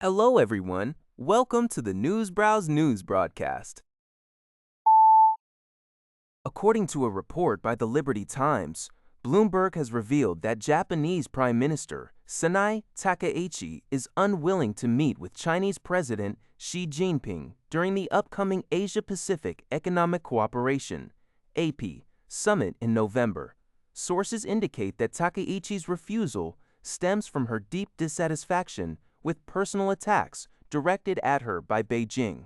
Hello, everyone. Welcome to the Newsbrowse News broadcast. According to a report by the Liberty Times, Bloomberg has revealed that Japanese Prime Minister Sanae Takaichi is unwilling to meet with Chinese President Xi Jinping during the upcoming Asia-Pacific Economic Cooperation (APEC) summit in November. Sources indicate that Takaichi's refusal stems from her deep dissatisfaction with personal attacks directed at her by Beijing.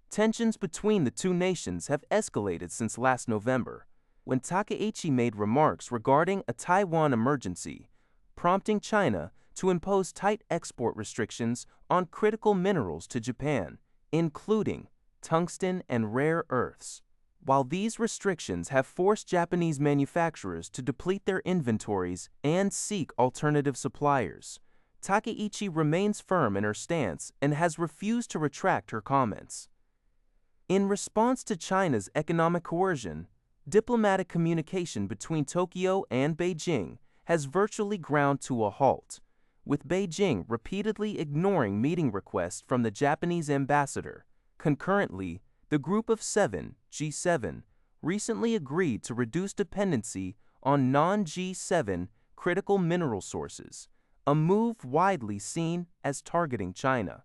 Tensions between the two nations have escalated since last November, when Takaichi made remarks regarding a Taiwan emergency, prompting China to impose tight export restrictions on critical minerals to Japan, including tungsten and rare earths. While these restrictions have forced Japanese manufacturers to deplete their inventories and seek alternative suppliers, Takaichi remains firm in her stance and has refused to retract her comments. In response to China's economic coercion, diplomatic communication between Tokyo and Beijing has virtually ground to a halt, with Beijing repeatedly ignoring meeting requests from the Japanese ambassador. Concurrently, the Group of Seven, G7, recently agreed to reduce dependency on non-G7 critical mineral sources, a move widely seen as targeting China.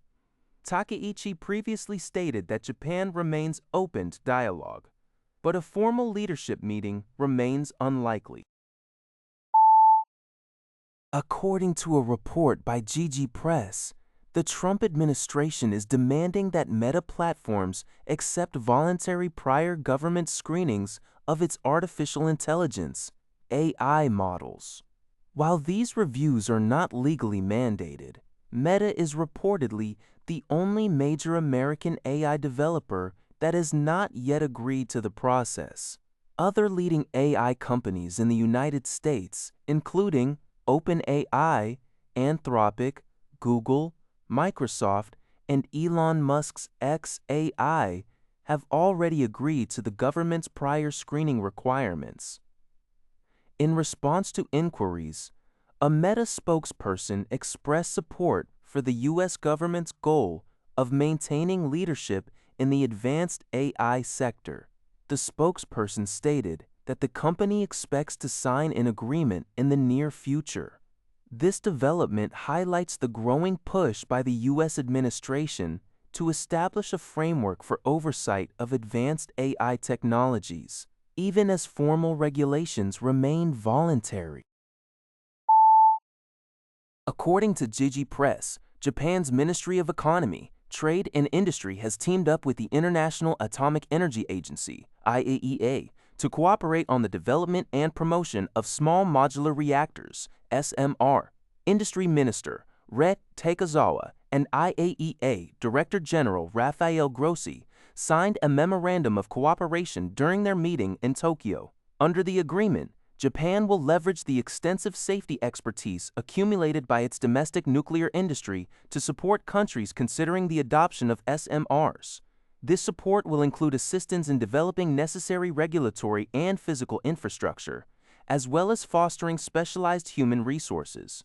Takaichi previously stated that Japan remains open to dialogue, but a formal leadership meeting remains unlikely. According to a report by GG Press, the Trump administration is demanding that Meta platforms accept voluntary prior government screenings of its artificial intelligence (AI) models. While these reviews are not legally mandated, Meta is reportedly the only major American AI developer that has not yet agreed to the process. Other leading AI companies in the United States, including OpenAI, Anthropic, Google, Microsoft, and Elon Musk's xAI, have already agreed to the government's prior screening requirements. In response to inquiries, a Meta spokesperson expressed support for the U.S. government's goal of maintaining leadership in the advanced AI sector. The spokesperson stated that the company expects to sign an agreement in the near future. This development highlights the growing push by the U.S. administration to establish a framework for oversight of advanced AI technologies, even as formal regulations remain voluntary. According to GG Press, Japan's Ministry of Economy, Trade and Industry has teamed up with the International Atomic Energy Agency, IAEA, to cooperate on the development and promotion of small modular reactors, SMR. Industry Minister Ret Takezawa and IAEA Director General Rafael Grossi signed a memorandum of cooperation during their meeting in Tokyo. Under the agreement, Japan will leverage the extensive safety expertise accumulated by its domestic nuclear industry to support countries considering the adoption of SMRs. This support will include assistance in developing necessary regulatory and physical infrastructure, as well as fostering specialized human resources.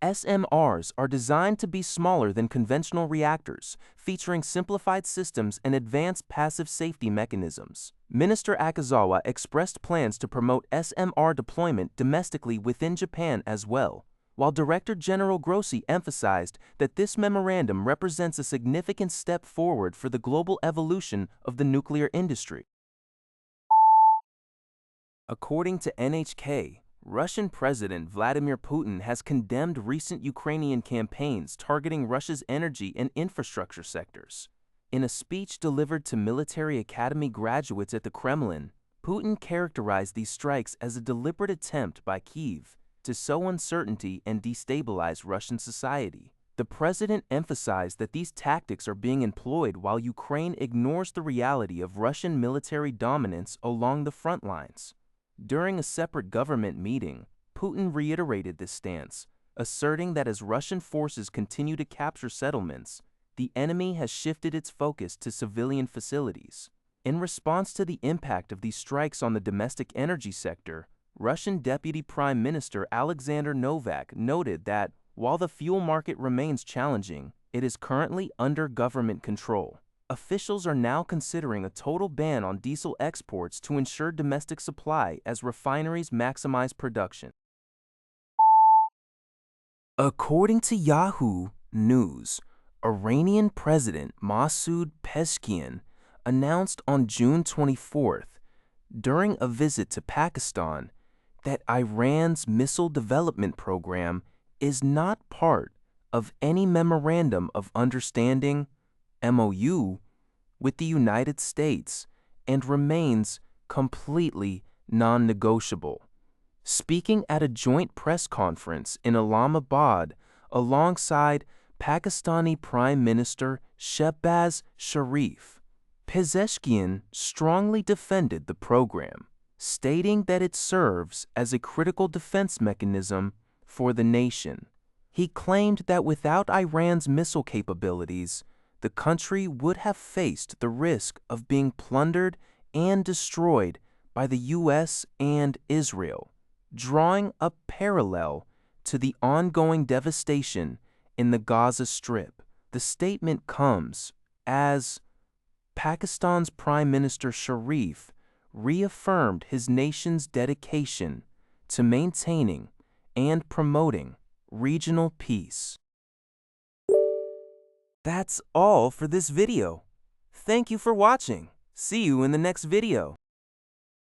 SMRs are designed to be smaller than conventional reactors, featuring simplified systems and advanced passive safety mechanisms. Minister Akazawa expressed plans to promote SMR deployment domestically within Japan as well, while Director General Grossi emphasized that this memorandum represents a significant step forward for the global evolution of the nuclear industry. According to NHK, Russian President Vladimir Putin has condemned recent Ukrainian campaigns targeting Russia's energy and infrastructure sectors. In a speech delivered to military academy graduates at the Kremlin, Putin characterized these strikes as a deliberate attempt by Kyiv to sow uncertainty and destabilize Russian society. The president emphasized that these tactics are being employed while Ukraine ignores the reality of Russian military dominance along the front lines. During a separate government meeting, Putin reiterated this stance, asserting that as Russian forces continue to capture settlements, the enemy has shifted its focus to civilian facilities. In response to the impact of these strikes on the domestic energy sector, Russian Deputy Prime Minister Alexander Novak noted that, while the fuel market remains challenging, it is currently under government control. Officials are now considering a total ban on diesel exports to ensure domestic supply as refineries maximize production. According to Yahoo News, Iranian President Masoud Pezeshkian announced on June 24th, during a visit to Pakistan, that Iran's missile development program is not part of any Memorandum of Understanding (MOU) with the United States and remains completely non-negotiable. Speaking at a joint press conference in Islamabad alongside Pakistani Prime Minister Shehbaz Sharif, Pezeshkian strongly defended the program, stating that it serves as a critical defense mechanism for the nation. He claimed that without Iran's missile capabilities, the country would have faced the risk of being plundered and destroyed by the U.S. and Israel, drawing a parallel to the ongoing devastation in the Gaza Strip. The statement comes as Pakistan's Prime Minister Sharif reaffirmed his nation's dedication to maintaining and promoting regional peace. That's all for this video. Thank you for watching. See you in the next video.